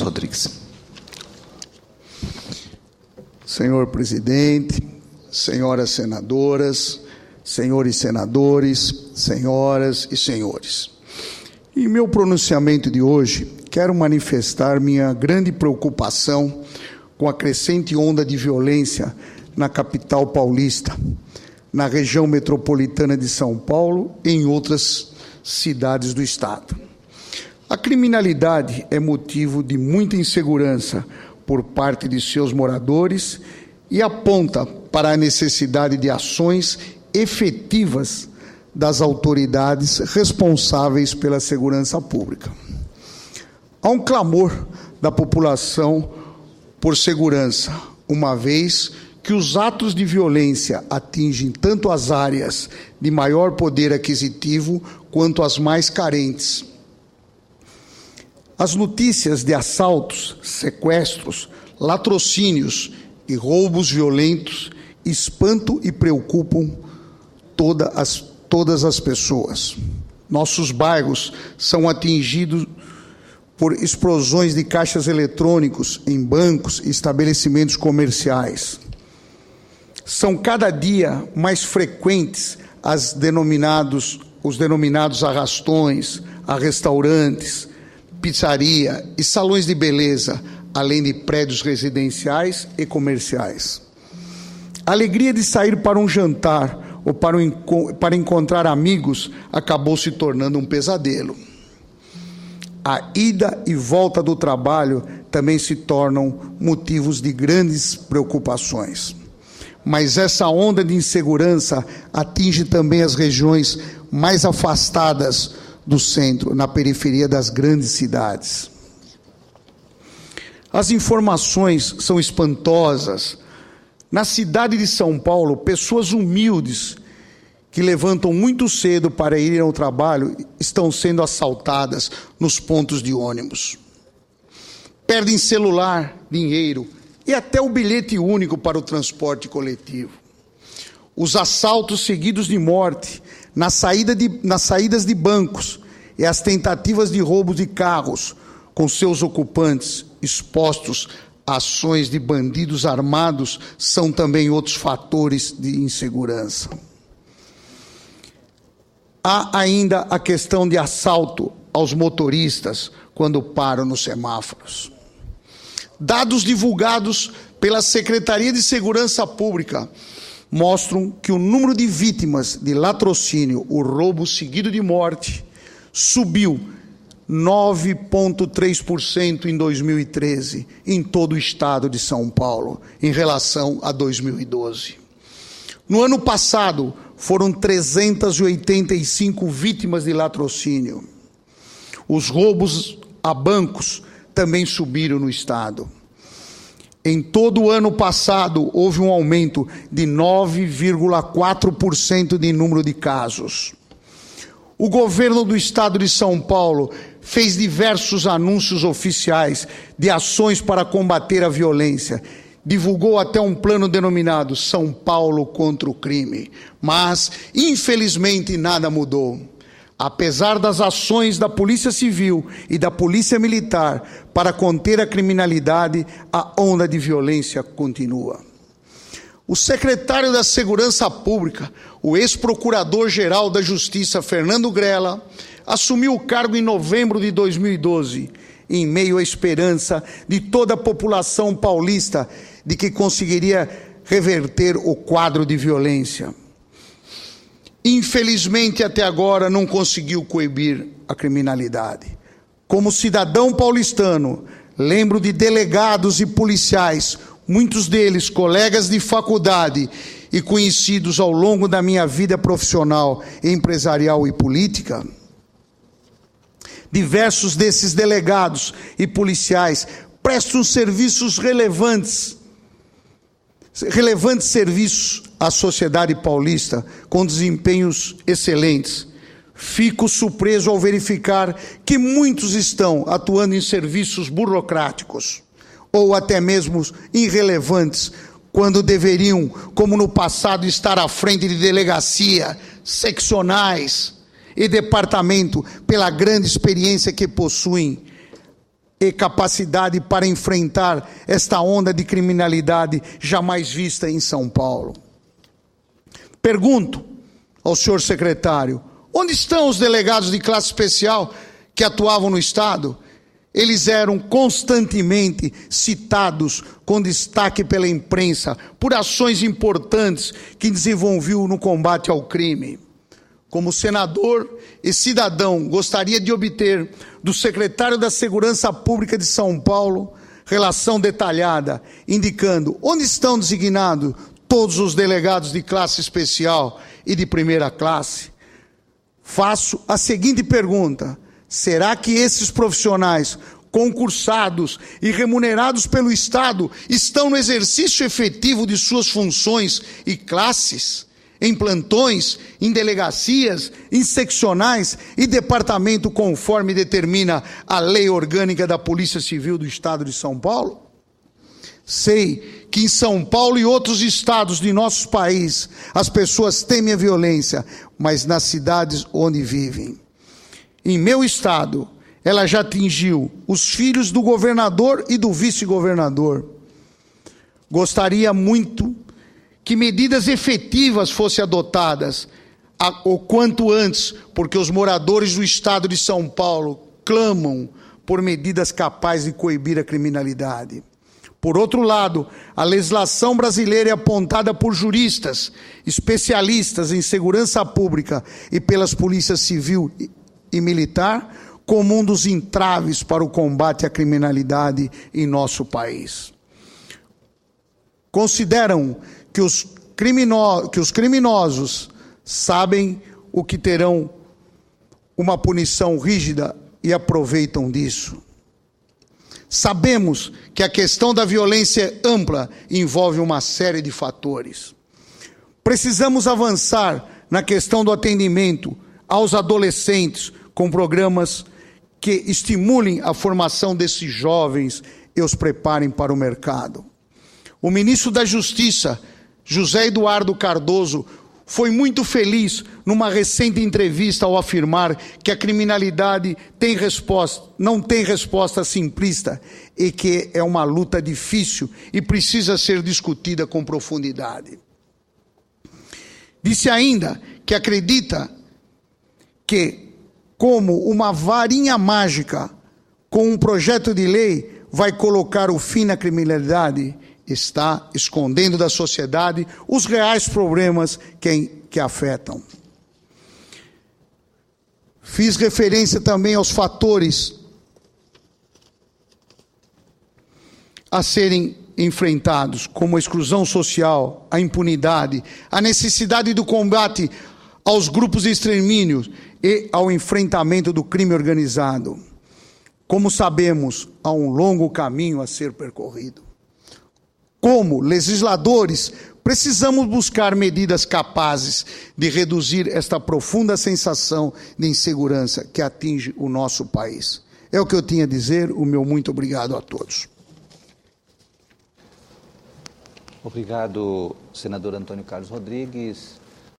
Santos Rodrigues. Senhor presidente, senhoras senadoras, senhores senadores, senhoras e senhores. Em meu pronunciamento de hoje, quero manifestar minha grande preocupação com a crescente onda de violência na capital paulista, na região metropolitana de São Paulo e em outras cidades do estado. A criminalidade é motivo de muita insegurança por parte de seus moradores e aponta para a necessidade de ações efetivas das autoridades responsáveis pela segurança pública. Há um clamor da população por segurança, uma vez que os atos de violência atingem tanto as áreas de maior poder aquisitivo quanto as mais carentes. As notícias de assaltos, sequestros, latrocínios e roubos violentos espantam e preocupam todas as pessoas. Nossos bairros são atingidos por explosões de caixas eletrônicos em bancos e estabelecimentos comerciais. São cada dia mais frequentes os denominados arrastões a restaurantes, pizzaria e salões de beleza, além de prédios residenciais e comerciais. A alegria de sair para um jantar ou para encontrar amigos acabou se tornando um pesadelo. A ida e volta do trabalho também se tornam motivos de grandes preocupações. Mas essa onda de insegurança atinge também as regiões mais afastadas do centro, na periferia das grandes cidades. As informações são espantosas. Na cidade de São Paulo, pessoas humildes que levantam muito cedo para irem ao trabalho estão sendo assaltadas nos pontos de ônibus. Perdem celular, dinheiro e até o bilhete único para o transporte coletivo. Os assaltos seguidos de morte nas saídas de bancos e as tentativas de roubo de carros com seus ocupantes expostos a ações de bandidos armados são também outros fatores de insegurança. Há ainda a questão de assalto aos motoristas quando param nos semáforos. Dados divulgados pela Secretaria de Segurança Pública mostram que o número de vítimas de latrocínio, o roubo seguido de morte, subiu 9,3% em 2013 em todo o estado de São Paulo, em relação a 2012. No ano passado, foram 385 vítimas de latrocínio. Os roubos a bancos também subiram no estado. Em todo o ano passado, houve um aumento de 9,4% de número de casos. O governo do estado de São Paulo fez diversos anúncios oficiais de ações para combater a violência. Divulgou até um plano denominado São Paulo contra o crime. Mas, infelizmente, nada mudou. Apesar das ações da Polícia Civil e da Polícia Militar para conter a criminalidade, a onda de violência continua. O secretário da Segurança Pública, o ex-procurador-geral da Justiça, Fernando Grella, assumiu o cargo em novembro de 2012, em meio à esperança de toda a população paulista de que conseguiria reverter o quadro de violência. Infelizmente, até agora, não conseguiu coibir a criminalidade. Como cidadão paulistano, lembro de delegados e policiais, muitos deles colegas de faculdade e conhecidos ao longo da minha vida profissional, empresarial e política. Diversos desses delegados e policiais prestam relevantes serviços à sociedade paulista, com desempenhos excelentes. Fico surpreso ao verificar que muitos estão atuando em serviços burocráticos, ou até mesmo irrelevantes, quando deveriam, como no passado, estar à frente de delegacia, seccionais e departamento, pela grande experiência que possuem e capacidade para enfrentar esta onda de criminalidade jamais vista em São Paulo. Pergunto ao senhor secretário, onde estão os delegados de classe especial que atuavam no Estado? Eles eram constantemente citados com destaque pela imprensa por ações importantes que desenvolviam no combate ao crime. Como senador e cidadão, gostaria de obter do secretário da Segurança Pública de São Paulo relação detalhada, indicando onde estão designados todos os delegados de classe especial e de primeira classe. Faço a seguinte pergunta: será que esses profissionais concursados e remunerados pelo Estado estão no exercício efetivo de suas funções e classes? Em plantões, em delegacias, em seccionais e departamento, conforme determina a Lei Orgânica da Polícia Civil do Estado de São Paulo? Sei que em São Paulo e outros estados de nosso país, as pessoas temem a violência, mas nas cidades onde vivem. Em meu estado, ela já atingiu os filhos do governador e do vice-governador. Gostaria muito que medidas efetivas fossem adotadas o quanto antes, porque os moradores do estado de São Paulo clamam por medidas capazes de coibir a criminalidade. Por outro lado, a legislação brasileira é apontada por juristas, especialistas em segurança pública e pelas polícias civil e militar como um dos entraves para o combate à criminalidade em nosso país. Consideram que os criminosos sabem o que terão uma punição rígida e aproveitam disso. Sabemos que a questão da violência ampla envolve uma série de fatores. Precisamos avançar na questão do atendimento aos adolescentes com programas que estimulem a formação desses jovens e os preparem para o mercado. O ministro da Justiça, José Eduardo Cardoso, foi muito feliz numa recente entrevista ao afirmar que a criminalidade não tem resposta simplista e que é uma luta difícil e precisa ser discutida com profundidade. Disse ainda que acredita que, como uma varinha mágica, com um projeto de lei, vai colocar o fim na criminalidade, está escondendo da sociedade os reais problemas que afetam. Fiz referência também aos fatores a serem enfrentados, como a exclusão social, a impunidade, a necessidade do combate aos grupos de extermínio e ao enfrentamento do crime organizado. Como sabemos, há um longo caminho a ser percorrido. Como legisladores, precisamos buscar medidas capazes de reduzir esta profunda sensação de insegurança que atinge o nosso país. É o que eu tinha a dizer. O meu muito obrigado a todos. Obrigado, senador Antônio Carlos Rodrigues.